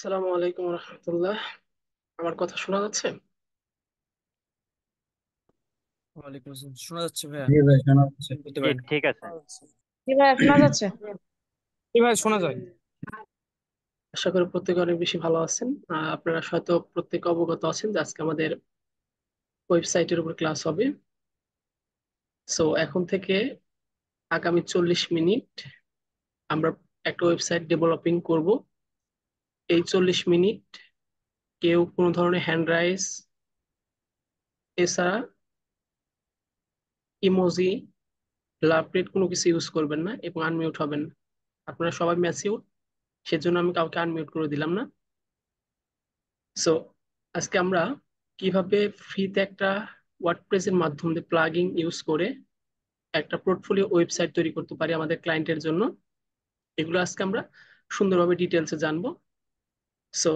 আসসালামু আলাইকুম রহমতুল্লাহ। আমার কথা শোনা যাচ্ছে? ওয়ালাইকুম আসসালাম, শোনা যাচ্ছে ভাইয়া? জি ভাই, শোনা যাচ্ছে। বলতে জি পারেন। ঠিক আছে। জি ভাইয়া শোনা যাচ্ছে। জি ভাই, শোনা যায়। আশা করি প্রত্যেকে অনেক বেশি ভালো আছেন। আপনারা হয়তো প্রত্যেকে অবগত আছেন যে আজকে আমাদের ওয়েবসাইটের উপর ক্লাস হবে। সো এখন থেকে আগামী 40 মিনিট আমরা একটা ওয়েবসাইট ডেভেলপিং করব। এই 40 মিনিট কেউ কোনো ধরনের হ্যান্ড রাইজ এছাড়া ইমোজি লাভ রেট কোনো কিছু ইউজ করবেন না এবং আনমিউট হবেন না। আপনারা সবাই ম্যাচিউর, সেজন্য আমি কাউকে আনমিউট করে দিলাম না। সো আজকে আমরা কিভাবে ফ্রিতে একটা ওয়ার্ডপ্রেসের মাধ্যমে প্লাগইন ইউজ করে একটা পোর্টফোলিও ওয়েবসাইট তৈরি করতে পারি আমাদের ক্লায়েন্টের জন্য, এগুলো আজকে আমরা সুন্দরভাবে ডিটেলসে জানবো। সো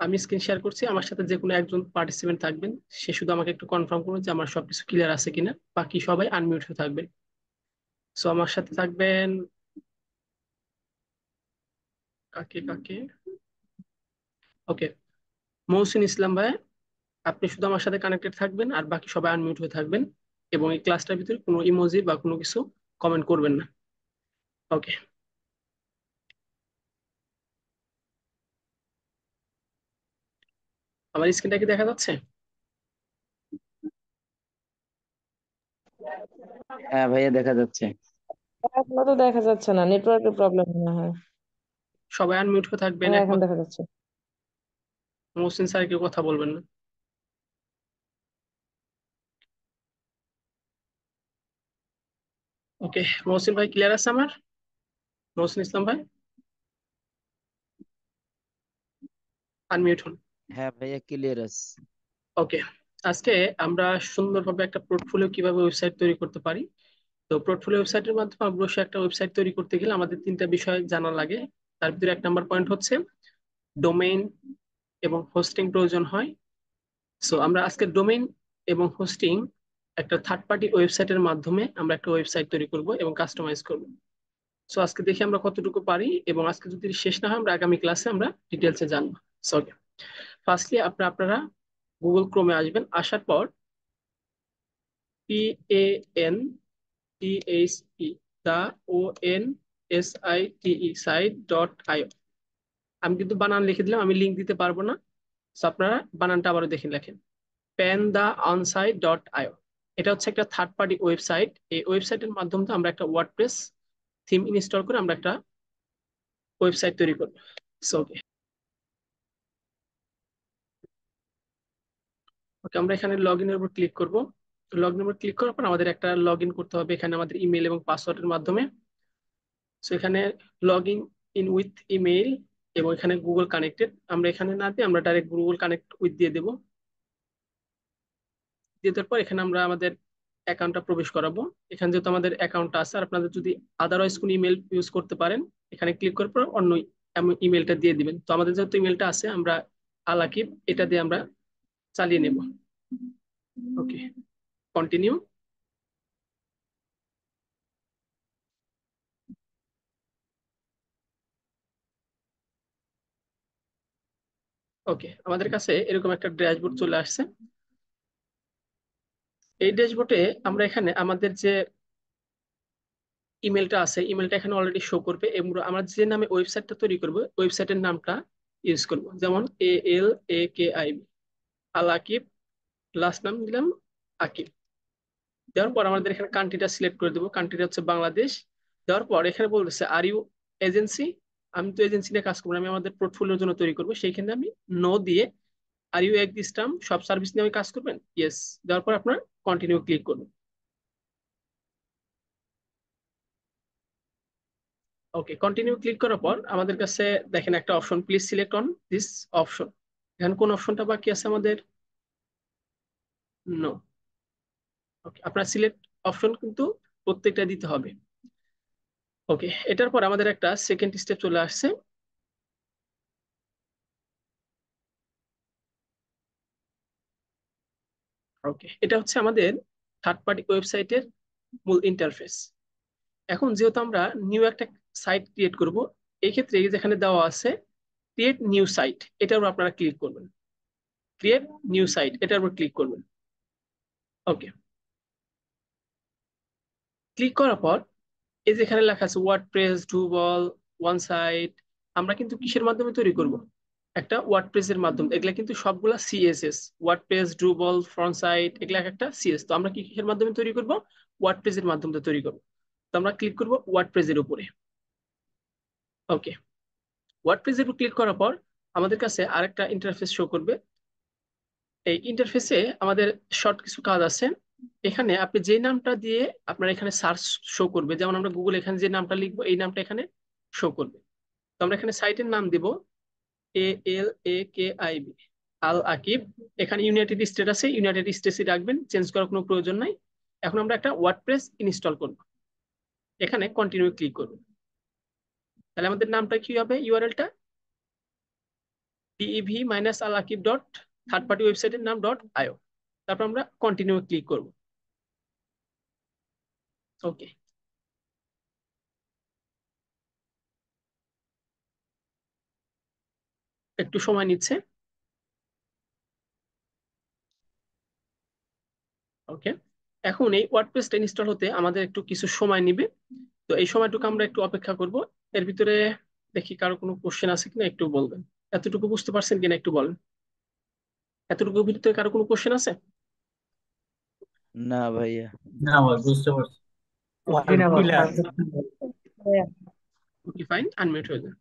আমি স্ক্রিন শেয়ার করছি, আমার সাথে যে কোনো একজন পার্টিসিপেন্ট থাকবেন। সে শুধু আমাকে একটু কনফার্ম করুন যে আমার সবকিছু ক্লিয়ার আছে কিনা। বাকি সবাই আনমিউট হয়ে থাকবেন। সো আমার সাথে থাকবেন কাকে কাকে, ওকে, মহসিন ইসলাম ভাই, আপনি শুধু আমার সাথে কানেক্টেড থাকবেন আর বাকি সবাই আনমিউট হয়ে থাকবেন এবং এই ক্লাসটার ভিতরে কোনো ইমোজি বা কোনো কিছু কমেন্ট করবেন না। ওকে, আমার স্ক্রিনটা কি দেখা যাচ্ছে? হ্যাঁ ভাইয়া, দেখা যাচ্ছে। এখনো তো দেখা যাচ্ছে না, নেটওয়ার্কের প্রবলেম মনে হয়। সবাই আনমিউট হয়ে থাকবেন হ্যাঁ এখন একমাত্র দেখা যাচ্ছে। মহসিন স্যার কেউ কথা বলবেন না। ওকে, মহসিন ভাই ক্লিয়ার আছে আমার? মহসিন ইসলাম ভাই আনমিউট হন। হ্যাঁ ভাইয়া, ক্লিয়ার আছে। ওকে, আজকে আমরা সুন্দরভাবে একটা পোর্টফোলিও কিভাবে ওয়েবসাইট তৈরি করতে পারি। তো পোর্টফোলিও ওয়েবসাইটের মাধ্যমে অবশ্যই একটা ওয়েবসাইট তৈরি করতে গেলে আমাদের তিনটা বিষয় জানা লাগে। তার ভিতরে এক নাম্বার পয়েন্ট হচ্ছে ডোমেইন এবং হোস্টিং প্রয়োজন হয়। সো আমরা আজকে ডোমেইন এবং হোস্টিং একটা থার্ড পার্টি ওয়েবসাইটের মাধ্যমে আমরা একটা ওয়েবসাইট তৈরি করব এবং কাস্টমাইজ করব। সো আজকে দেখি আমরা কতটুকু পারি, এবং আজকে যদি শেষ না হয় আমরা আগামী ক্লাসে আমরা ডিটেলসে জানবো। সো ফার্স্টলি আপনারা গুগল ক্রোমে আসবেন। আসার পর PANTHE দা ONSITE site.io, আমি কিন্তু বানান লিখে দিলাম, আমি লিঙ্ক দিতে পারবো না। সো আপনারা বানানটা আবারও দেখে লেখেন, প্যান দা অনসাইট ডট আইও। এটা হচ্ছে একটা থার্ড পার্টি ওয়েবসাইট। এই ওয়েবসাইটের মাধ্যমে আমরা একটা ওয়ার্ডপ্রেস থিম ইনস্টল করে আমরা একটা ওয়েবসাইট তৈরি করবো। সো ওকে, ওকে, আমরা এখানে লগ ইনের উপর ক্লিক করব। লগ ইনের উপর ক্লিক করার পর আমাদের একটা লগ ইন করতে হবে এখানে আমাদের ইমেল এবং পাসওয়ার্ডের মাধ্যমে। সো এখানে log in in with email এবং এখানে গুগল কানেক্টেড, আমরা এখানে না দিয়ে আমরা ডাইরেক্ট গুগল কানেক্ট উইথ দিয়ে দেবো। দিয়ে দেওয়ার পর এখানে আমরা আমাদের অ্যাকাউন্টটা প্রবেশ করাবো। এখানে যেহেতু আমাদের অ্যাকাউন্টটা আছে, আর আপনাদের যদি আদারওয়াইজ কোনো ইমেল ইউজ করতে পারেন, এখানে ক্লিক করার পর অন্য ইমেলটা দিয়ে দিবেন। তো আমাদের যেহেতু ইমেলটা আছে, আমরা আলাকিব এটা দিয়ে আমরা চালিয়ে নেব। ওকে, কন্টিনিউ। ওকে, আমাদের কাছে এরকম একটা ড্যাশবোর্ড চলে আসছে। এই ড্যাশবোর্ডে আমরা এখানে আমাদের যে ইমেলটা আছে, ইমেলটা এখানে অলরেডি শো করবে এবং আমরা যে নামে ওয়েবসাইটটা তৈরি করব ওয়েবসাইটের নামটা ইউজ করব, যেমন ALAKIB, আল আকিব, লাস্ট নাম দিলাম আকিব। দেওয়ার পর আমাদের এখানে কান্ট্রিটা সিলেক্ট করে দেবো, কান্ট্রিটা হচ্ছে বাংলাদেশ। দেওয়ার পর এখানে বলতেছে আর ইউ এজেন্সি, আমি তো এজেন্সি নিয়ে কাজ করবো না, আমি আমাদের পোর্টফোলিওর জন্য তৈরি করবো, সেইখানে আমি নো দিয়ে আর ইউ এক দিস টার্ম সব সার্ভিস নিয়ে আমি কাজ করবেন, ইয়েস দেওয়ার পর আপনার কন্টিনিউ ক্লিক করবেন। ওকে, কন্টিনিউ ক্লিক করার পর আমাদের কাছে দেখেন একটা option, please select on this option. এখানে কোন অপশনটা বাকি আছে আমাদের? নো। ওকে, আপনার সিলেক্ট অপশন কিন্তু প্রত্যেকটা দিতে হবে। ওকে, এটার পর আমাদের একটা সেকেন্ড স্টেপ চলে আসছে। ওকে, এটা হচ্ছে আমাদের থার্ড পার্টি ওয়েবসাইটের মূল ইন্টারফেস। এখন যেহেতু আমরা নিউ একটা সাইট ক্রিয়েট করব, এই ক্ষেত্রে যেখানে দেওয়া আছে ক্রিয়েট নিউ সাইট, এটার উপর আপনারা ক্লিক করবেন। ক্রিয়েট নিউ সাইট এটার উপর ক্লিক করবেন। ওকে, ক্লিক করার পর এই যেখানে লেখা আছে ওয়ার্ডপ্রেস, ড্রুবল, ওয়ান সাইট, আমরা কিন্তু কিসের মাধ্যমে তৈরি করব? একটা ওয়ার্ডপ্রেস এর মাধ্যমে। এগুলা কিন্তু সবগুলা সিএসএস, ওয়ার্ডপ্রেস, ড্রুবল, ফ্রন্ট সাইট, এগুলা একটা সিএস। তো আমরা কি কিসের মাধ্যমে তৈরি করব? ওয়ার্ডপ্রেস এর মাধ্যমে তৈরি করব। তো আমরা ক্লিক করব ওয়ার্ডপ্রেস এর উপরে। ওকে, ওয়ার্ডপ্রেস এর উপর ক্লিক করার পর আমাদের কাছে আরেকটা ইন্টারফেস শো করবে। এই ইন্টারফেসে আমাদের শর্ট কিছু কাজ আছে। এখানে আপনি যে নামটা দিয়ে আপনার এখানে সার্চ শো করবে, যেমন আমরা গুগল এখানে যে নামটা লিখবো এই নামটা এখানে শো করবে। তো আমরা এখানে সাইটের নাম দিব ALAKIB, আল আকিব। এখানে ইউনাইটেড স্টেট আছে, ইউনাইটেড স্টেটসই রাখবেন, চেঞ্জ করার কোনো প্রয়োজন নাই। এখন আমরা একটা ওয়ার্ডপ্রেস ইনস্টল করব। এখানে কন্টিনিউ ক্লিক করব। তাহলে আমাদের নামটা কি হবে? ইউআরএলটা dev-alakib ডট থার্ড পার্টি ওয়েবসাইটের নাম ডট আইও। তারপর আমরা কন্টিনিউ ক্লিক করব। ওকে, একটু সময় নিচ্ছে। ওকে, এখন এই ওয়ার্ডপ্রেসটা ইনস্টল হতে আমাদের একটু কিছু সময় নিবে। তো এই সময়টুকু আমরা একটু অপেক্ষা করব। এর ভিতরে দেখি কারো কোনো কোশ্চেন আছে কিনা একটু বলবেন। এতটুকু বুঝতে পারছেন কিনা একটু বলেন। এতটুকু ভিতরে কারো কোনো কোশ্চেন আছে? না ভাইয়া। না ভাই, বুঝতে পারছি। ক্লিয়ার। ওকে ফাইন, আনমিউট হয়ে যান।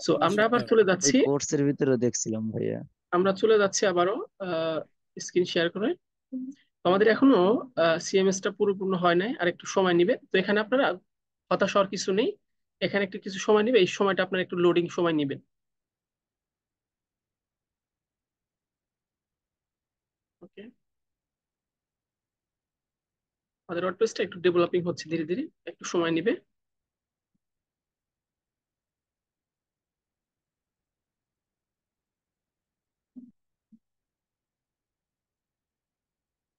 সো আমরা আবার চলে ওই যাচ্ছি। কোর্সের ভিতরে দেখছিলাম ভাইয়া। আবারও স্ক্রিন শেয়ার করে। তো আমাদের এখনো সিএমএস টা পুরোপূর্ণ হয় নাই, আর একটু সময় নিবে। তো এখানে আপনারা হতাশ হওয়ার কিছু নেই। এখানে একটু কিছু সময় নিবে, এই সময়টা আপনারা একটু লোডিং সময় নিবেন। ওকে, আমাদের ওয়ার্ডপ্রেসটা একটু ডেভেলপিং হচ্ছে ধীরে ধীরে, একটু সময় নিবে।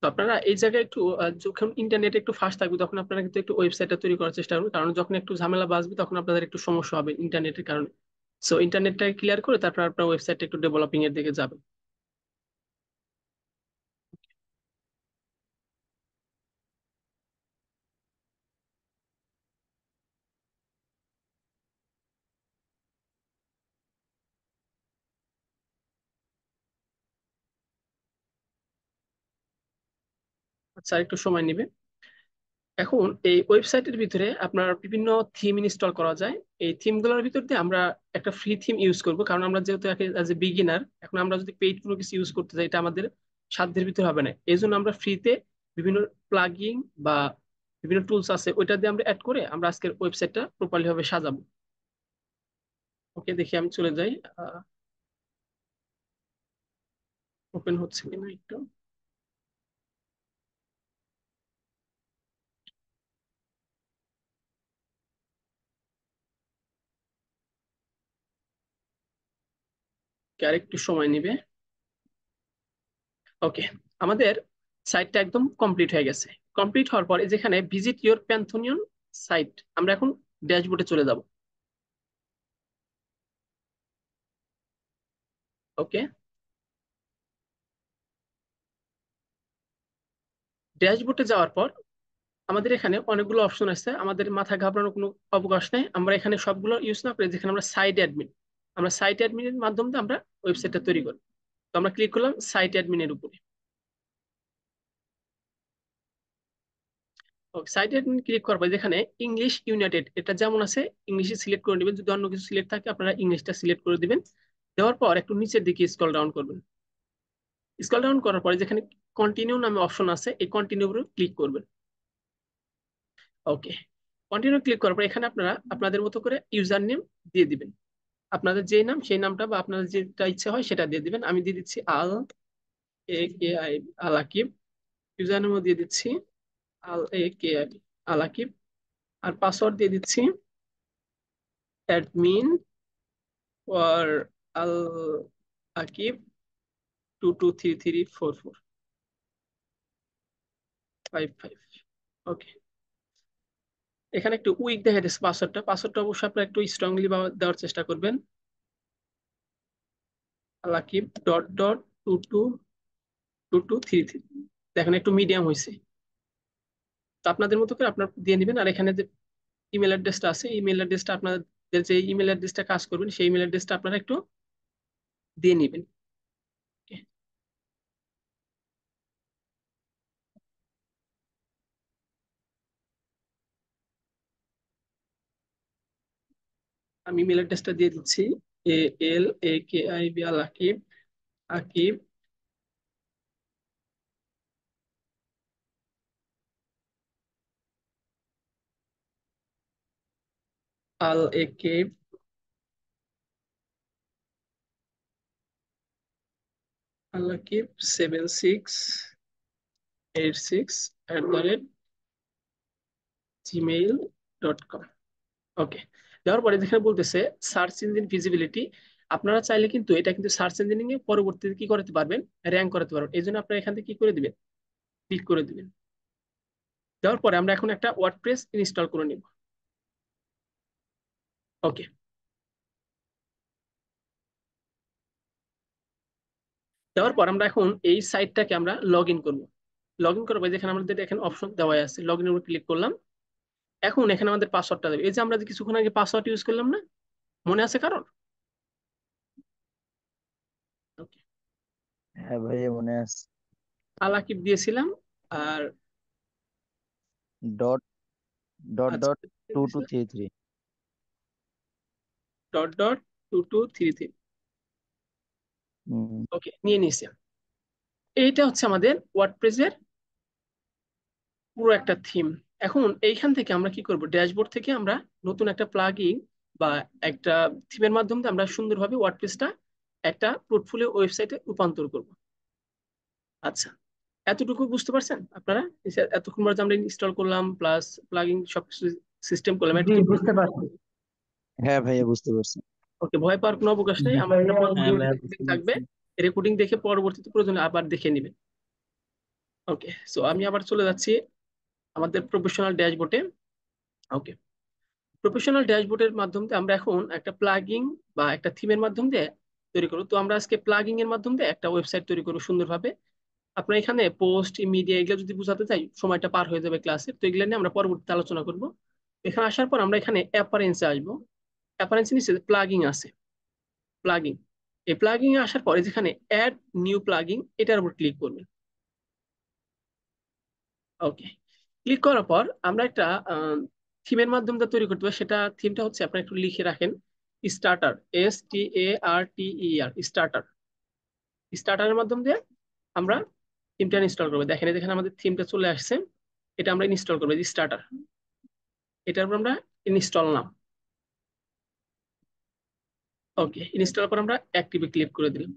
তো আপনারা এই জায়গায় একটু যখন ইন্টারনেট একটু ফাস্ট থাকবে তখন আপনারা কিন্তু একটু ওয়েবসাইটটা তৈরি করার চেষ্টা করবেন, কারণ যখন একটু ঝামেলা বাজবে তখন আপনাদের একটু সমস্যা হবে ইন্টারনেটের কারণে। সো ইন্টারনেটটা ক্লিয়ার করে তারপর আপনার ওয়েবসাইটটা একটু ডেভেলপিং এর দিকে যাবে। আচ্ছা, আর একটু সময় নিবে। এখন এই ওয়েবসাইটের ভিতরে আপনার বিভিন্ন থিম ইনস্টল করা যায়। এই থিমগুলোর ভিতর দিয়ে আমরা একটা ফ্রি থিম ইউজ করব, কারণ আমরা যেহেতু অ্যাজ এ বিগিনার, এখন আমরা যদি পেইড কোনো কিছু ইউজ করতে চাই এটা আমাদের সাধ্যের ভিতরে হবে না। এই জন্য আমরা ফ্রিতে বিভিন্ন প্লাগইন বা বিভিন্ন টুলস আছে ওইটা দিয়ে আমরা অ্যাড করে আমরা আজকের ওয়েবসাইটটা প্রপারলি ভাবে সাজাবো। ওকে, দেখি আমি চলে যাই। ওপেন হচ্ছে কিনা একটু। আর একটু সময় নিবে। ওকে, আমাদের সাইটটা একদম কমপ্লিট হয়ে গেছে। কমপ্লিট হওয়ার পর এই যেখানে ভিজিট ইওর প্যান্থনিয়ন সাইট, আমরা এখন ড্যাশবোর্ডে চলে যাব। ওকে, ড্যাশবোর্ডে যাওয়ার পর আমাদের এখানে অনেকগুলো অপশন আছে, আমাদের মাথা ঘাবড়ানোর কোনো অবকাশ নেই। আমরা এখানে সবগুলো ইউজ না করে যেখানে আমরা সাইট অ্যাডমিন, আমরা সাইট অ্যাডমিনের মাধ্যমে আমরা ওয়েবসাইটটা তৈরি করি। তো আমরা ক্লিক করলাম সাইট অ্যাডমিনের উপরে। সাইট অ্যাডমিন ক্লিক করার পর যেখানে ইংলিশ ইউনাইটেড এটা যেমন আছে ইংলিশে সিলেক্ট করে নেবেন, যদি অন্য কিছু সিলেক্ট থাকে আপনারা ইংলিশটা সিলেক্ট করে দিবেন। দেওয়ার পর একটু নিচের দিকে স্ক্রল ডাউন করবেন। স্ক্রল ডাউন করার পরে যেখানে কন্টিনিউ নামে অপশন আছে এই কন্টিনিউ উপরে ক্লিক করবেন। ওকে, কন্টিনিউ ক্লিক করার পর এখানে আপনারা আপনাদের মতো করে ইউজার নেম দিয়ে দিবেন। আপনাদের যে নাম সেই নামটা বা আপনাদের যেটা ইচ্ছা হয় সেটা দিয়ে দিবেন। আমি দিয়ে দিচ্ছি ALAKIB, আল আকিব। ইউজার নেমও দিয়ে দিচ্ছি ALAKIB, আল আকিব। আর পাসওয়ার্ড দিয়ে দিচ্ছি অ্যাডমিন ফর আল আকিব 22334455। ওকে, এখানে একটু উইক দেখা যাচ্ছে পাসওয়ার্ডটা। পাসওয়ার্ডটা অবশ্যই আপনারা একটু স্ট্রংলি দেওয়ার চেষ্টা করবেন। আলাকিব ডট ডট 222233। দেখেন একটু মিডিয়াম হয়েছে। তো আপনাদের মতো করে আপনার দিয়ে নেবেন। আর এখানে যে ইমেল অ্যাড্রেসটা আছে, ইমেল অ্যাড্রেসটা আপনাদের যে ইমেল অ্যাড্রেসটা কাজ করবেন সেই ইমেল অ্যাড্রেসটা আপনারা একটু দিয়ে নেবেন। আমি ইমেল অ্যাড্রেসটা দিয়ে দিচ্ছি। ALAKIB Akib, Akib Akib Akib 7686@gmail.com। ওকে, দেওয়ার পরে যেখানে বলতেছে সার্চ ইঞ্জিন ভিজিবিলিটি, আপনারা চাইলে কিন্তু এটা কিন্তু সার্চ ইঞ্জিনিং এ পরবর্তীতে কি করতে পারবেন, র্যাঙ্ক করতে পারবেন। এই জন্য আপনারা এখান থেকে কি করে দিবেন, ক্লিক করে দিবেন। দেওয়ার পরে আমরা এখন একটা ওয়ার্ডপ্রেস ইনস্টল করে নিব। ওকে, দেওয়ার পর আমরা এখন এই সাইটটাকে আমরা লগ ইন করবো। লগ ইন করবো, যেখানে আমাদের এখানে অপশন দেওয়া আছে, লগ ইন উপর ক্লিক করলাম। এখন এখানে আমাদের পাসওয়ার্ডটা দেবে। এই যে আমরা যে কিছুক্ষণ আগে পাসওয়ার্ড ইউজ করলাম না, মনে আছে কারণ? ওকে, হ্যাঁ ভাইয়া মনে আছে। আলাকিব দিয়েছিলাম। আর ডট ডট আচ্ছা, ডট 2233। Dot dot 2233। হুম। ওকে, নিয়ে নিয়েছি। এইটা হচ্ছে আমাদের ওয়ার্ডপ্রেসের পুরো একটা থিম। এখন এইখান থেকে আমরা কি করব, ড্যাশবোর্ড থেকে আমরা নতুন একটা প্লাগইন বা একটা থিমের মাধ্যমে আমরা সুন্দরভাবে ওয়ার্ডপ্রেসটা একটা পোর্টফোলিও ওয়েবসাইটে রূপান্তর করব। আচ্ছা, এতটুকু বুঝতে পারছেন আপনারা? এই যে এতক্ষণ পর্যন্ত আমরা ইনস্টল করলাম প্লাস প্লাগইন সবকিছু সিস্টেম করলাম, জি এতটুকু বুঝতে পারছি। হ্যাঁ ভাইয়া বুঝতে পারছি। ওকে, ভয় পাওয়ার কোনো অবকাশ নেই। জি আমার একটা ভাইয়া হ্যাঁ পরবর্তী ভাইয়া রেকর্ডিং বুঝতে থাকবে, পারছি। রেকর্ডিং দেখে পরবর্তীতে প্রয়োজনে আবার দেখে নেবেন। ওকে, সো আমি আবার চলে যাচ্ছি আমাদের প্রফেশনাল ড্যাশবোর্ডে। ওকে, প্রফেশনাল ড্যাশবোর্ডের মাধ্যমে আমরা এখন একটা প্লাগইন বা একটা থিমের মাধ্যম দিয়ে তৈরি করবো। তো আমরা আজকে প্লাগইন এর মাধ্যম দিয়ে একটা ওয়েবসাইট তৈরি করবো সুন্দরভাবে। আপনার এখানে পোস্ট মিডিয়া এগুলো যদি বোঝাতে চাই সময়টা পার হয়ে যাবে ক্লাসে, তো এগুলো নিয়ে আমরা পরবর্তীতে আলোচনা করব। এখানে আসার পর আমরা এখানে অ্যাপারেন্সে আসবো। অ্যাপারেন্সে নিচে প্লাগইন আছে, প্লাগইন। এই প্লাগইন এ আসার পরে যেখানে অ্যাড নিউ প্লাগইন, এটার উপর ক্লিক করবেন। ওকে, ক্লিক করার পর আমরা একটা থিমের মাধ্যমে তৈরি করতে পারি। সেটা থিমটা হচ্ছে, আপনারা একটু লিখে রাখেন, স্টার্টার, STARTER, স্টার্টার। স্টার্টারের মাধ্যম দিয়ে আমরা থিমটা ইনস্টল করবো। দেখেন যেখানে আমাদের থিমটা চলে আসছে, এটা আমরা ইনস্টল করবো, স্টার্টার। এটার উপর আমরা ইনস্টল নাম। ওকে, ইনস্টল পর আমরা অ্যাক্টিভে ক্লিক করে দিলাম।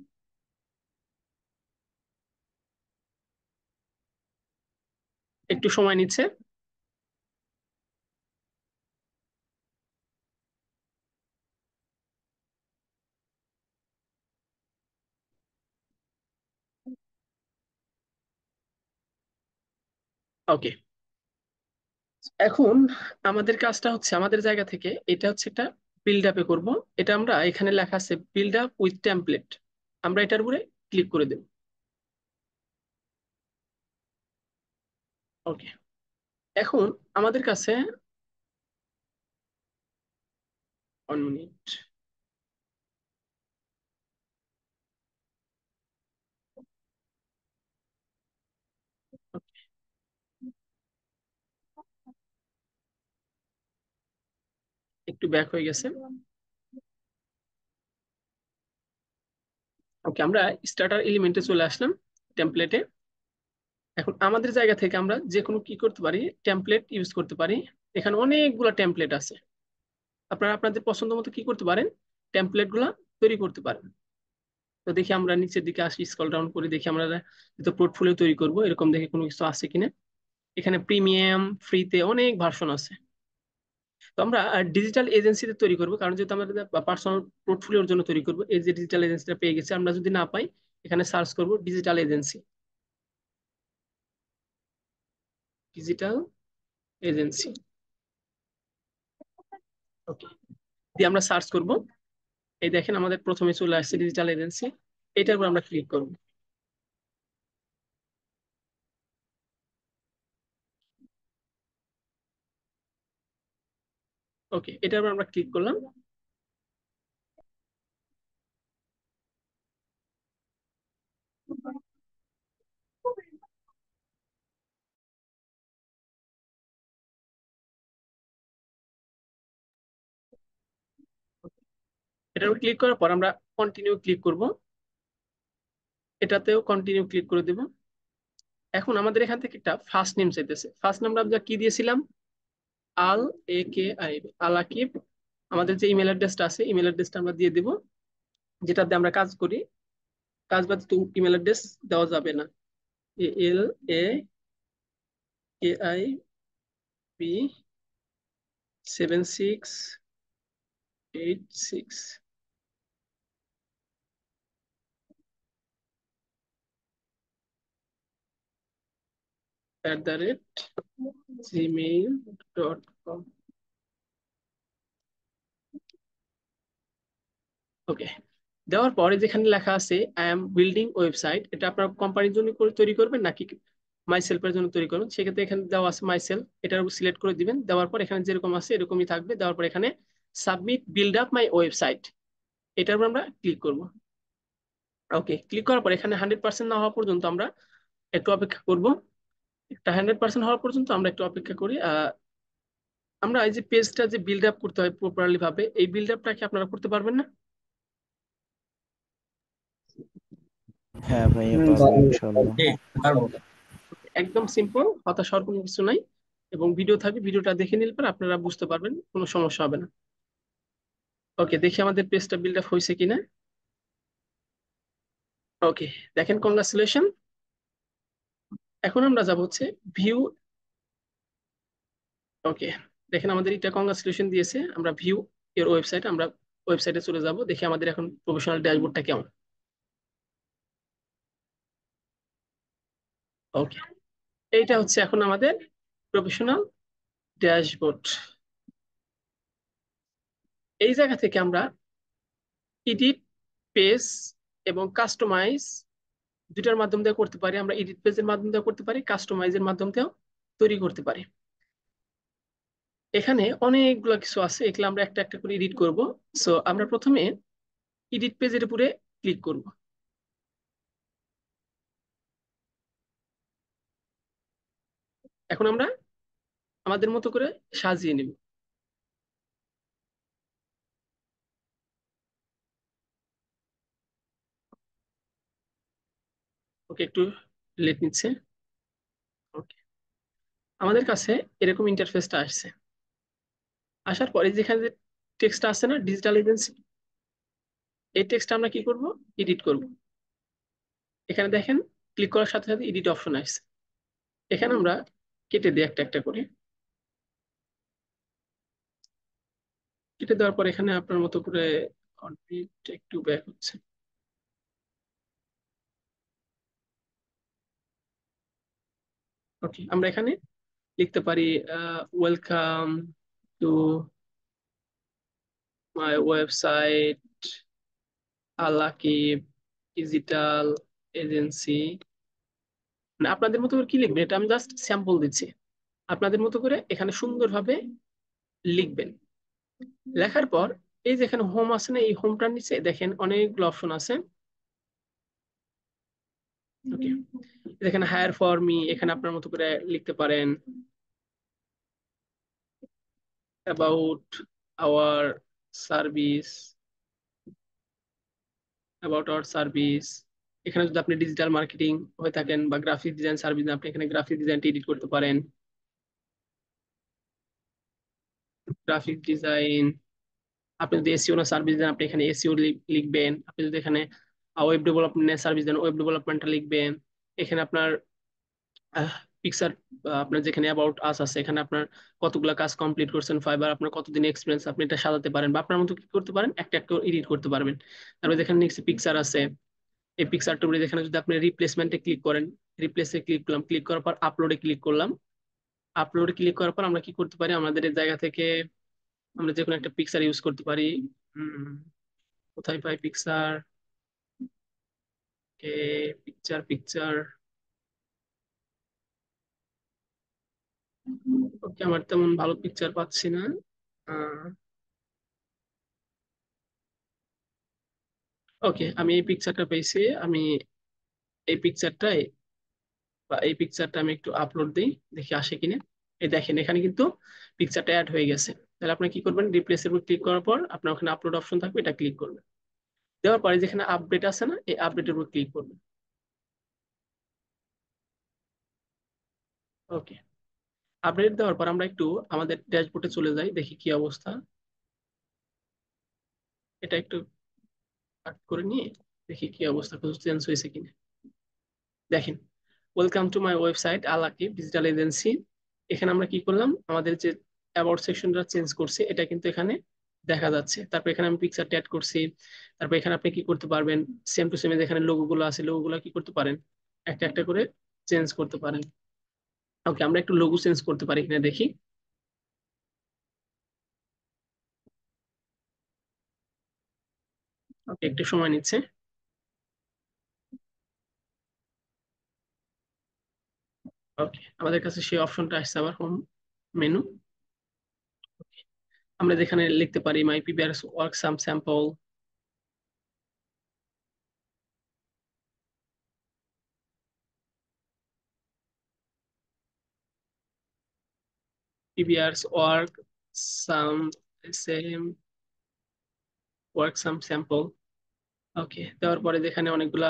একটু সময় নিচ্ছে। ওকে, এখন আমাদের কাজটা হচ্ছে আমাদের জায়গা থেকে এটা হচ্ছে একটা বিল্ড আপে করবো। এটা আমরা এখানে লেখা আছে বিল্ড আপ উইথ টেমপ্লেট, আমরা এটার উপরে ক্লিক করে দেব। ওকে, এখন আমাদের কাছে 1 মিনিট। একটু ব্যাক হয়ে গেছে। ওকে, আমরা স্টার্টার এলিমেন্টে চলে আসলাম, টেমপ্লেটে। এখন আমাদের জায়গা থেকে আমরা যে কোনো কি করতে পারি, টেমপ্লেট ইউজ করতে পারি। এখানে অনেকগুলো টেমপ্লেট আছে, আপনারা আপনাদের পছন্দ মতো কি করতে পারেন, টেমপ্লেট গুলা তৈরি করতে পারেন। তো দেখি আমরা নিচের দিকে আসি, স্ক্রল ডাউন করে দেখি আমরা তো পোর্টফোলিও তৈরি করব, এরকম দেখে কোনো কিছু আছে কিনা। এখানে প্রিমিয়াম, ফ্রিতে অনেক ভার্সন আছে। তো আমরা ডিজিটাল এজেন্সিতে তৈরি করব, কারণ যেহেতু আমাদের পার্সোনাল পোর্টফোলিওর জন্য তৈরি করব। এই যে ডিজিটাল এজেন্সিটা পেয়ে গেছে, আমরা যদি না পাই এখানে সার্চ করব ডিজিটাল এজেন্সি, ডিজিটাল এজেন্সি। ওকে, দিয়ে আমরা সার্চ করব। এই দেখেন আমাদের প্রথমে চলে আসছে ডিজিটাল এজেন্সি। এটার উপর আমরা ক্লিক করব। ওকে, এটার উপর আমরা ক্লিক করলাম। এটার উপর ক্লিক করার পর আমরা কন্টিনিউ ক্লিক করব। এটাতেও কন্টিনিউ ক্লিক করে দেব। এখন আমাদের এখান থেকে একটা ফার্স্ট নেম চাইতেছে। ফার্স্ট নেম আমরা কি দিয়েছিলাম? আল এ কে আই, আল আকিব। আমাদের যে ইমেল অ্যাড্রেসটা আছে, ইমেল অ্যাড্রেসটা আমরা দিয়ে দিব, যেটাতে আমরা কাজ করি। কাজ বাদ তো ইমেল অ্যাড্রেস দেওয়া যাবে না। এল এ কে আই বি 7686 @gmail.com। ওকে, দেওয়ার পরে যেখানে লেখা আছে আই এম বিল্ডিং ওয়েবসাইট, এটা আপনার কোম্পানির জন্য তৈরি করবেন নাকি মাই সেলফের জন্য তৈরি করবেন? সেক্ষেত্রে এখানে দেওয়া আছে মাই সেলফ, এটার উপর সিলেক্ট করে দিবেন। দেওয়ার পর এখানে যেরকম আছে এরকমই থাকবে। দেওয়ার পর এখানে submit build up my website, এটার উপর আমরা ক্লিক করব। ওকে, ক্লিক করার পর এখানে 100% না হওয়া পর্যন্ত আমরা একটু অপেক্ষা করব। একটা 100% হওয়া পর্যন্ত আমরা একটু অপেক্ষা করি। আমরা এই যে পেজটা যে বিল্ড আপ করতে হয় প্রপারলি ভাবে, এই বিল্ড আপটা কি আপনারা করতে পারবেন না? হ্যাঁ ভাইয়া, পারবো ইনশাল্লাহ। একদম সিম্পল, হতাশ হওয়ার কোনো কিছু নাই। এবং ভিডিও থাকবে, ভিডিওটা দেখে নিলে পর আপনারা বুঝতে পারবেন, কোনো সমস্যা হবে না। ওকে, দেখি আমাদের পেজটা বিল্ড আপ হয়েছে কিনা। ওকে, দেখেন, কংগ্রাচুলেশন। এখন আমরা যাব হচ্ছে ভিউ। ওকে, দেখেন আমাদের এটা কংগ্রাচুলেশন দিয়েছে। আমরা ভিউ এর ওয়েবসাইট, আমরা ওয়েবসাইটে চলে যাব, দেখি আমাদের এখন প্রফেশনাল ড্যাশবোর্ডটা কেমন। ওকে, এইটা হচ্ছে এখন আমাদের প্রফেশনাল ড্যাশবোর্ড। এই জায়গা থেকে আমরা এডিট পেজ এবং কাস্টমাইজ দুইটার মাধ্যম দিয়ে করতে পারি। আমরা এডিট পেজের মাধ্যম দিয়ে করতে পারি, কাস্টমাইজের মাধ্যম দিয়েও তৈরি করতে পারি। এখানে অনেকগুলো কিছু আছে, এগুলো আমরা একটা একটা করে এডিট করব। সো আমরা প্রথমে এডিট পেজের উপরে ক্লিক করব। এখন আমরা আমাদের মতো করে সাজিয়ে নিব। ওকে, একটু লেট নিচ্ছে। ওকে, আমাদের কাছে এরকম ইন্টারফেসটা আসছে। আসার পরে যেখানে যে টেক্সটটা আছে না, ডিজিটাল এজেন্সি, এই টেক্সটটা আমরা কি করব? এডিট করব। এখানে দেখেন, ক্লিক করার সাথে সাথে এডিট অপশন আসছে। এখানে আমরা কেটে দিই একটা একটা করে। কেটে দেওয়ার পর এখানে আপনার মতো করে কনফিগ একটু ব্যাক হচ্ছে। ওকে, আমরা এখানে লিখতে পারি welcome to my website Alakib digital agency. মানে আপনাদের মতো করে কি লিখবেন, এটা আমি জাস্ট স্যাম্পল দিচ্ছি। আপনাদের মতো করে এখানে সুন্দরভাবে লিখবেন। লেখার পর এই যে এখানে হোম আছে না, এই হোমটার নিচে দেখেন অনেকগুলো অপশন আছে। ওকে, এখানে হায়ার ফর মি, এখানে আপনার মতো করে লিখতে পারেন about our service, about our service. এখানে যদি আপনি ডিজিটাল মার্কেটিং হয়ে থাকেন বা গ্রাফিক ডিজাইন সার্ভিস, আপনি এখানে গ্রাফিক ডিজাইনটি এডিট করতে পারেন। গ্রাফিক ডিজাইন, আপনি যদি এসইও না সার্ভিস দেন, আপনি এখানে এসইও লিখবেন। আপনি যদি এখানে ওয়েব ডেভেলপমেন্ট সার্ভিস দেন, ওয়েব ডেভেলপমেন্টটা লিখবেন। এখানে আপনার পিকচার, আপনার যেখানে অ্যাবাউট আস আছে, এখানে আপনার কতগুলো কাজ কমপ্লিট করছেন, ফাইবার আপনার কতদিন এক্সপিরিয়েন্স, আপনি এটা সাজাতে পারেন বা আপনার মতো কি করতে পারেন, একটা একটা এডিট করতে পারবেন। তারপরে যেখানে নেক্সট পিকচার আছে, এই পিকচারটা উপরে যেখানে যদি আপনি রিপ্লেসমেন্টে ক্লিক করেন, রিপ্লেসে ক্লিক করলাম, ক্লিক করার পর আপলোডে ক্লিক করলাম। আপলোডে ক্লিক করার পর আমরা কি করতে পারি, আমাদের এই জায়গা থেকে আমরা যে কোনো একটা পিকচার ইউজ করতে পারি। উম, কোথায় পাই পিকচার? ওকে, পিকচার পিকচার। ওকে, আমার তেমন ভালো পিকচার পাচ্ছি না। ওকে, আমি এই পিকচারটা পেয়েছি। আমি এই পিকচারটাই এই পিকচারটা আমি একটু আপলোড দিই, দেখি আসে কিনা। এই দেখেন, এখানে কিন্তু পিকচারটা অ্যাড হয়ে গেছে। তাহলে আপনি কি করবেন, রিপ্লেসের উপর ক্লিক করার পর আপনার ওখানে আপলোড অপশন থাকবে, এটা ক্লিক করবেন। দেওয়ার পরে যেখানে আপডেট আছে না, এই আপডেটের উপর ক্লিক করবেন। ওকে, আপডেট দেওয়ার পর আমরা একটু আমাদের ড্যাশবোর্ডে চলে যাই, দেখি কি অবস্থা। এটা একটু কাট করে নিয়ে দেখি কি অবস্থা, কিছু চেঞ্জ হয়েছে কিনা। দেখেন, welcome to my website Al Akib digital agency. এখানে আমরা কি করলাম, আমাদের যে অ্যাবাউট সেকশনটা চেঞ্জ করছি এটা কিন্তু এখানে দেখা যাচ্ছে। তারপর এখানে আমি পিকচার অ্যাড করছি। তারপর এখানে আপনি কি করতে পারবেন, সেম টু সেম এখানে লোগো গুলো আছে, লোগো গুলো কি করতে পারেন, একটা একটা করে চেঞ্জ করতে পারেন। ওকে, আমরা একটু লোগো চেঞ্জ করতে পারি কিনা দেখি। ওকে, একটু সময় নিচ্ছে। ওকে, আমাদের কাছে সেই অপশনটা আসছে, আবার হোম মেনু। আমরা যেখানে লিখতে পারি মাই পিভিআরস ওয়ার্ক সাম স্যাম্পল, পিভিআরস ওয়ার্ক সাম সেম ওয়ার্ক সাম স্যাম্পল। ওকে, দেওয়ার পরে যেখানে অনেকগুলা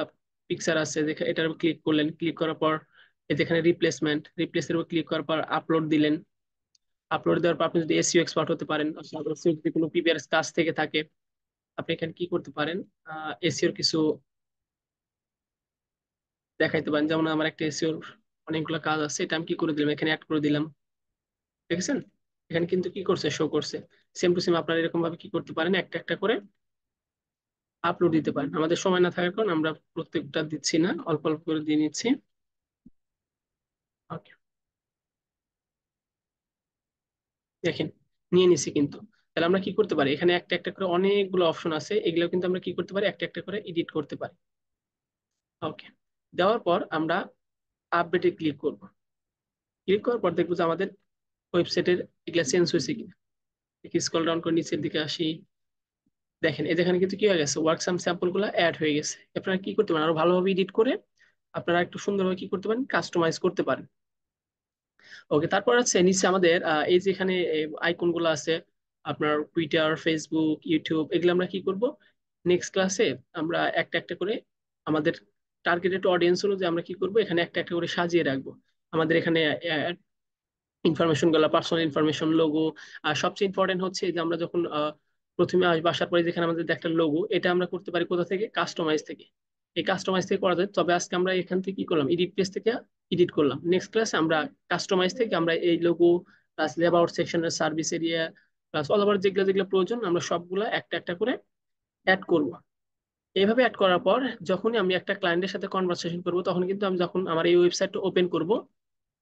পিকচার আছে, যেখানে এটার উপর ক্লিক করলেন, ক্লিক করার পর এই যেখানে রিপ্লেসমেন্ট, রিপ্লেসের উপর ক্লিক করার পর আপলোড দিলেন। আপলোড দেওয়ার পর আপনি যদি এসইও এক্সপার্ট হতে পারেন, অথবা যদি কোনো পিভিআরস কাজ থেকে থাকে, আপনি এখানে কি করতে পারেন, এসইওর কিছু দেখাইতে পারেন। যেমন আমার একটা এসইওর অনেকগুলো কাজ আছে, এটা আমি কি করে দিলাম, এখানে অ্যাড করে দিলাম। দেখেছেন, এখানে কিন্তু কি করছে, শো করছে। সেম টু সেম আপনারা এরকম ভাবে কি করতে পারেন, একটা একটা করে আপলোড দিতে পারেন। আমাদের সময় না থাকার কারণে আমরা প্রত্যেকটা দিচ্ছি না, অল্প অল্প করে দিয়ে নিচ্ছি। ওকে, দেখেন, নিয়ে নিছি কিন্তু। তাহলে আমরা কি করতে পারি, এখানে একটা একটা করে অনেকগুলো অপশন আছে, এগুলো কিন্তু আমরা কি করতে পারি, একটা একটা করে এডিট করতে পারি। ওকে, দেওয়ার পর আমরা আপডেটে ক্লিক করব। ক্লিক করার পর দেখবো যে আমাদের ওয়েবসাইটের এগুলা চেঞ্জ হয়েছে কিনা। স্ক্রল ডাউন করে নিচের দিকে আসি। দেখেন, এই যেখানে কিন্তু কি হয়ে গেছে, ওয়ার্কসাম স্যাম্পল গুলো অ্যাড হয়ে গেছে। আপনারা কি করতে পারেন, আরো ভালোভাবে এডিট করে আপনারা একটু সুন্দরভাবে কি করতে পারেন, কাস্টমাইজ করতে পারেন। ওকে, তারপর আছে নিচে আমাদের এই যে এখানে আইকন গুলো আছে, আপনার টুইটার, ফেসবুক, ইউটিউব, এগুলো আমরা কি করব, নেক্সট ক্লাসে আমরা একটা একটা করে আমাদের টার্গেটেড অডিয়েন্স অনুযায়ী আমরা কি করব, এখানে একটা একটা করে সাজিয়ে রাখবো। আমাদের এখানে ইনফরমেশন গুলো, পার্সোনাল ইনফরমেশন, লোগো। আর সবচেয়ে ইম্পর্টেন্ট হচ্ছে যে আমরা যখন প্রথমে আসবো, আসার পরে যেখানে আমাদের একটা লোগো, এটা আমরা করতে পারি কোথা থেকে, কাস্টমাইজ থেকে। এই কাস্টমাইজ থেকে করা যায়। তবে আজকে আমরা এখান থেকে কি করলাম, এডিট পেজ থেকে এডিট করলাম। নেক্সট ক্লাসে আমরা কাস্টমাইজ থেকে আমরা এই লোগো প্লাস লেআউট সেকশনের service area plus all over যেগুলো যেগুলো প্রয়োজন আমরা সবগুলো একটা একটা করে অ্যাড করব। এইভাবে অ্যাড করার পর যখনই আমি একটা ক্লায়েন্টের সাথে কনভারসেশন করব, তখন কিন্তু আমি যখন আমার এই ওয়েবসাইটটা ওপেন করব,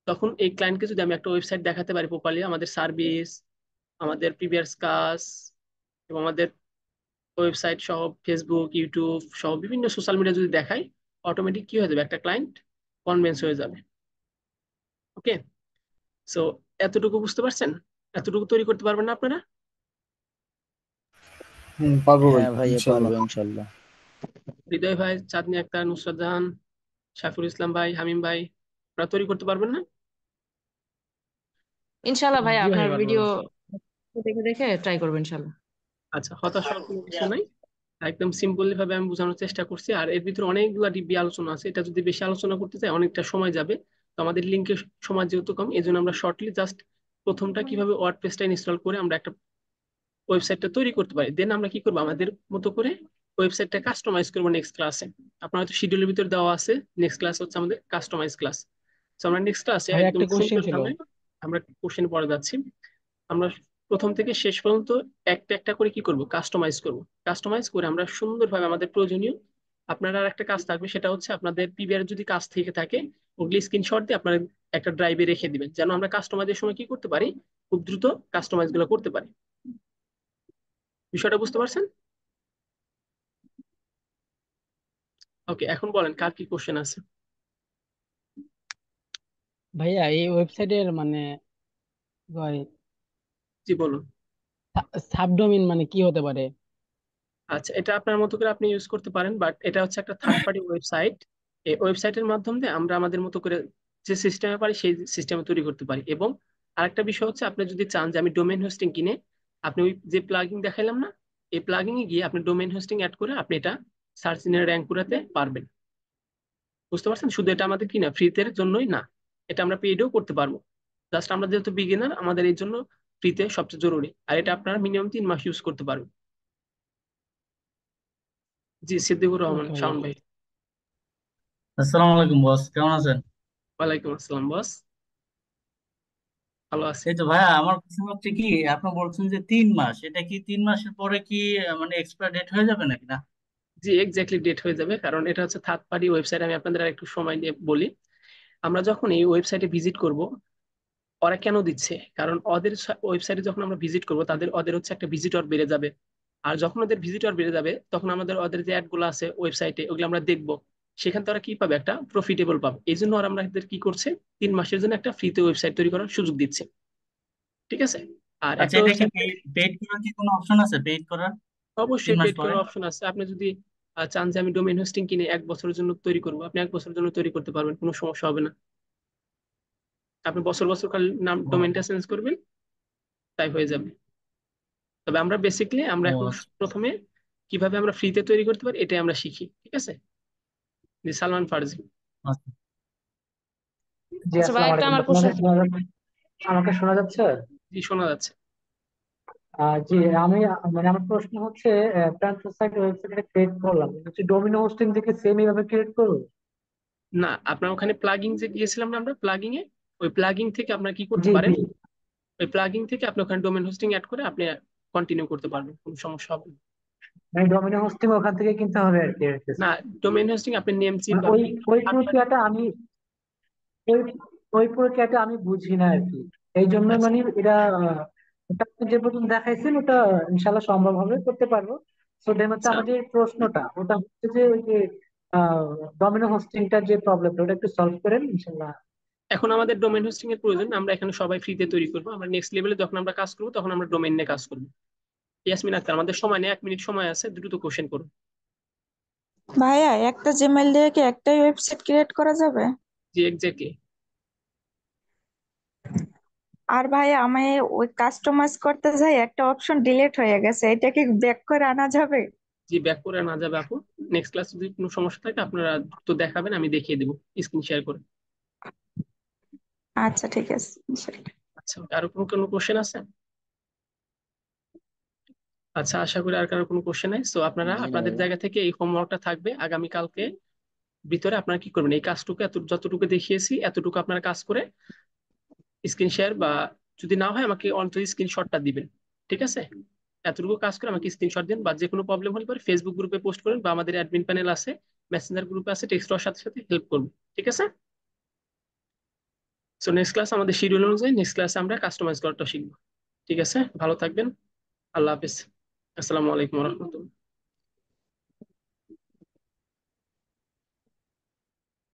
তখন এই ক্লায়েন্টকে যদি আমি একটা ওয়েবসাইট দেখাতে পারি প্রপারলি, আমাদের সার্ভিস, আমাদের প্রিভিয়াস কাজ এবং আমাদের ওয়েবসাইট সহ ফেসবুক, ইউটিউব সহ বিভিন্ন সোশ্যাল মিডিয়া যদি দেখাই, অটোমেটিক কি হয়ে যাবে, একটা ক্লায়েন্ট কনভিন্স হয়ে যাবে। ওকে, সো এতটুকু বুঝতে পারছেন? এতটুকু তৈরি করতে পারবেন না আপনারা? পারবো ভাই হ্যাঁ ভাইয়া, ইনশাল্লাহ। পারবো ইনশাল্লাহ। হৃদয় ভাই, চাঁদনি আক্তার, নুসরাত জাহান, শাফিউল ইসলাম ভাই, হামিম ভাই, আপনারা তৈরি করতে পারবেন না? ইনশাল্লাহ ভাই, জি ভাই, আপনার পারবো ভিডিও অবশ্যই। দেখে দেখে ট্রাই করবেন ইনশাল্লাহ। আচ্ছা, হতাশ হওয়ার কোনো কিছু নাই। একদম সিম্পলি ভাবে আমি বোঝানোর চেষ্টা করছি। আর এর ভিতরে অনেকগুলো ডিব্বি আলোচনা আছে, এটা যদি বেশি আলোচনা করতে চাই অনেকটা সময় যাবে। তো আমাদের লিঙ্কের সময় যেহেতু কম, এই জন্য আমরা শর্টলি জাস্ট প্রথমটা কিভাবে ওয়ার্ডপ্রেসটা ইনস্টল করে আমরা একটা ওয়েবসাইটটা তৈরি করতে পারি, দেন আমরা কি করবো, আমাদের মতো করে ওয়েবসাইটটা কাস্টমাইজ করবো নেক্সট ক্লাসে। আপনার হয়তো শিডিউলের ভিতরে দেওয়া আছে, নেক্সট ক্লাস হচ্ছে আমাদের কাস্টমাইজ ক্লাস। তো আমরা নেক্সট ক্লাসে ভাই একদম একটা কোশ্চেন ছিল। সুন্দরভাবে আমরা কোশ্চেন পড়ে যাচ্ছি। আমরা প্রথম থেকে শেষ পর্যন্ত একটা একটা করে কি করব, কাস্টমাইজ করব। কাস্টমাইজ করে আমরা সুন্দরভাবে আমাদের প্রয়োজনীয়, আপনার আর একটা কাজ থাকবে, সেটা হচ্ছে আপনাদের পিভিআর যদি কাজ থেকে থাকে, ওগুলি স্ক্রিনশট দিয়ে আপনার একটা ড্রাইভে রেখে দিবেন, যেন আমরা কাস্টমাইজের সময় কি করতে পারি, খুব দ্রুত কাস্টমাইজ গুলো করতে পারি। বিষয়টা বুঝতে পারছেন? ওকে, এখন বলেন কার কি কোশ্চেন আছে। ভাইয়া এই ওয়েবসাইটের মানে জি বলুন। সাবডোমেইন মানে কি হতে পারে? আচ্ছা, এটা আপনার মতো করে আপনি ইউজ করতে পারেন, বাট এটা হচ্ছে একটা থার্ড পার্টি ওয়েবসাইট। এই ওয়েবসাইটের মাধ্যমে আমরা আমাদের মতো করে যে সিস্টেমে পারি সেই সিস্টেমে তৈরি করতে পারি। এবং আরেকটা বিষয় হচ্ছে, আপনি যদি চান যে আমি ডোমেইন হোস্টিং কিনে, আপনি ওই যে প্লাগইন দেখাইলাম না, এই প্লাগইন এ গিয়ে আপনি ডোমেইন হোস্টিং অ্যাড করে আপনি এটা সার্চ ইঞ্জিনে র্যাঙ্ক করাতে পারবেন। বুঝতে পারছেন? শুধু এটা আমাদের কি না, ফ্রিতে জন্যই না, এটা আমরা পেইডও করতে পারবো। জাস্ট আমরা যেহেতু বিগিনার, আমাদের এই জন্য ফ্রিতে সবচেয়ে জরুরি। আর এটা আপনারা মিনিমাম 3 মাস ইউজ করতে পারবেন। জি, সিদ্দিকুর রহমান, ওকে ভাইয়া। শাওন ভাই। আসসালামু আলাইকুম বস, কেমন আছেন? ওয়ালাইকুম আসসালাম বস, ভালো আছি। এই তো ভাইয়া, আমার প্রশ্ন হচ্ছে কি, আপনি বলছেন যে 3 মাস, এটা কি 3 মাসের পরে কি মানে এক্সপায়ার ডেট হয়ে যাবে নাকি না? জি, এক্স্যাক্টলি ডেট হয়ে যাবে, কারণ এটা হচ্ছে থার্ড পার্টি ওয়েবসাইট। আমি আপনাদের আর একটু সময় নিয়ে বলি। আমরা যখন এই ওয়েবসাইটে ভিজিট করব, ওরা কেন দিচ্ছে, কারণ ওদের ওয়েবসাইটে যখন আমরা ভিজিট করব, ওদের হচ্ছে একটা ভিজিটর বেড়ে যাবে। আর যখন ওদের ভিজিটর বেড়ে যাবে, তখন ওদের যে অ্যাড গুলো আছে ওয়েবসাইটে, ওগুলো আমরা দেখবো। সেখান থেকে ওরা কি পাবে, একটা প্রফিটেবল পাবে। এই জন্য ওরা আমাদের কি করছে, 3 মাসের জন্য একটা ফ্রিতে ওয়েবসাইট তৈরি করার সুযোগ দিচ্ছে। ঠিক আছে? আর আচ্ছা, একটা এটা কি ওয়েবসাইট, পেইড করার কি কোনো অপশন আছে, পেইড করার তিন অবশ্যই মাস পেড পরে? করার অপশন আছে। আপনি যদি চান যে আমি ডোমেইন হোস্টিং কিনে 1 বছরের জন্য তৈরি করবো, আপনি 1 বছরের জন্য তৈরি করতে পারবেন, কোনো সমস্যা হবে না। আপনি বছর বছর খালি নাম ও ডোমেইনটা চেঞ্জ করবেন, তাই হয়ে যাবে। তবে আমরা বেসিকলি আমরা ও এখন আচ্ছা প্রথমে কিভাবে আমরা ফ্রিতে তৈরি করতে পারি এটাই আমরা শিখি। ঠিক আছে? জি, সালমান ফারজি। আচ্ছা। জি, আচ্ছা ভাই, আসসালামু একটা আলাইকুম। আমার আপনাকে কোশ্চেন। শোনা যাচ্ছে? আমাকে শোনা যাচ্ছে? জি, শোনা যাচ্ছে। জি, আমি মানে আমার প্রশ্ন হচ্ছে, ট্রান্সফার ওয়েবসাইটে ক্রিয়েট করলাম, হচ্ছে ডোমিনো হোস্টিং থেকে সেম এইভাবে ক্রিয়েট করবো? না, আপনার ওখানে প্লাগিং যে গিয়েছিলাম না আমরা, প্লাগিং এ, ওই প্লাগিং থেকে আপনার কি করতে জি পারেন, জি। ওই প্লাগিং থেকে আপনি ওখানে ডোমেন হোস্টিং অ্যাড করে আপনি কন্টিনিউ করতে পারবেন, কোনো সমস্যা হবে না। মানে ডোমিনো হোস্টিং ওখান থেকে কিনতে হবে আর কি এর না, ক্ষেত্রে। ডোমেন হোস্টিং আপনি নেম চিপ মানে বা ওই ওই থার্ড পার্টি। প্রক্রিয়াটা আমি ওই ওই প্রক্রিয়াটা আমি বুঝি না আর কি। এই জন্য আচ্ছা মানে এটা ওটা আপনি যে পর্যন্ত দেখাইছেন ওটা ইনশাল্লাহ সম্ভব হবে, করতে পারবো। তো দেন হচ্ছে আচ্ছা, আমার যে প্রশ্নটা ওটা হচ্ছে যে ওই যে ডোমিনো হোস্টিংটার যে প্রবলেমটা ওটা একটু সলভ করেন ইনশাল্লাহ। এখন আমাদের ডোমেন হোস্টিং এর প্রয়োজন, আমরা এখানে সবাই ফ্রিতে তৈরি করবো। আমরা নেক্সট লেভেলে যখন আমরা কাজ করবো, তখন আমরা ডোমেন নিয়ে কাজ করবো। ইয়াসমিন আক্তার, আমাদের সময় নেই, 1 মিনিট সময় আছে, দ্রুত কোশ্চেন করুন। ভাইয়া একটা জিমেল দিয়ে কি একটাই ওয়েবসাইট ক্রিয়েট করা যাবে? জি, এক্স্যাক্টলি। আর ভাইয়া আমি ওই কাস্টমাইজ করতে যাই একটা অপশন ডিলিট হয়ে গেছে, এটা কি ব্যাক করে আনা যাবে? জি, ব্যাক করে না যাবে আপু। নেক্সট ক্লাস যদি কোনো সমস্যা থাকে আপনারা দ্রুত দেখাবেন, আমি দেখিয়ে দেবো স্ক্রিন শেয়ার করে। আচ্ছা ঠিক আছে, ইনশাল্লাহ। আচ্ছা, আরো কোনো কোনো কোশ্চেন আছে? আচ্ছা, আশা করি আর কারো কোনো কোশ্চেন নাই। সো আপনারা জি না আপনাদের ভাইয়া। জায়গা থেকে এই হোমওয়ার্কটা থাকবে আগামীকালকে ভিতরে। আপনারা কি করবেন, এই কাজটুকু যতটুকু দেখিয়েছি এতটুকু আপনারা কাজ করে স্ক্রিন শেয়ার, বা যদি না হয় আমাকে অন্তত স্ক্রিনশটটা দিবেন। ঠিক আছে? এতটুকু কাজ করে আমাকে স্ক্রিনশট দিন, বা যে কোনো প্রবলেম হলে পরে ফেসবুক গ্রুপে পোস্ট করেন, বা আমাদের অ্যাডমিন প্যানেল আছে, মেসেঞ্জার গ্রুপে আছে, টেক্সট করার সাথে সাথে হেল্প করবো। ঠিক আছে? সো নেক্সট ক্লাস আমাদের শিডিউল অনুযায়ী নেক্সট ক্লাসে আমরা কাস্টমাইজ করাটা শিখবো। ঠিক আছে, ভালো থাকবেন। আল্লাহ হাফিজ। আসসালামু আলাইকুম রহমতুল্লাহ।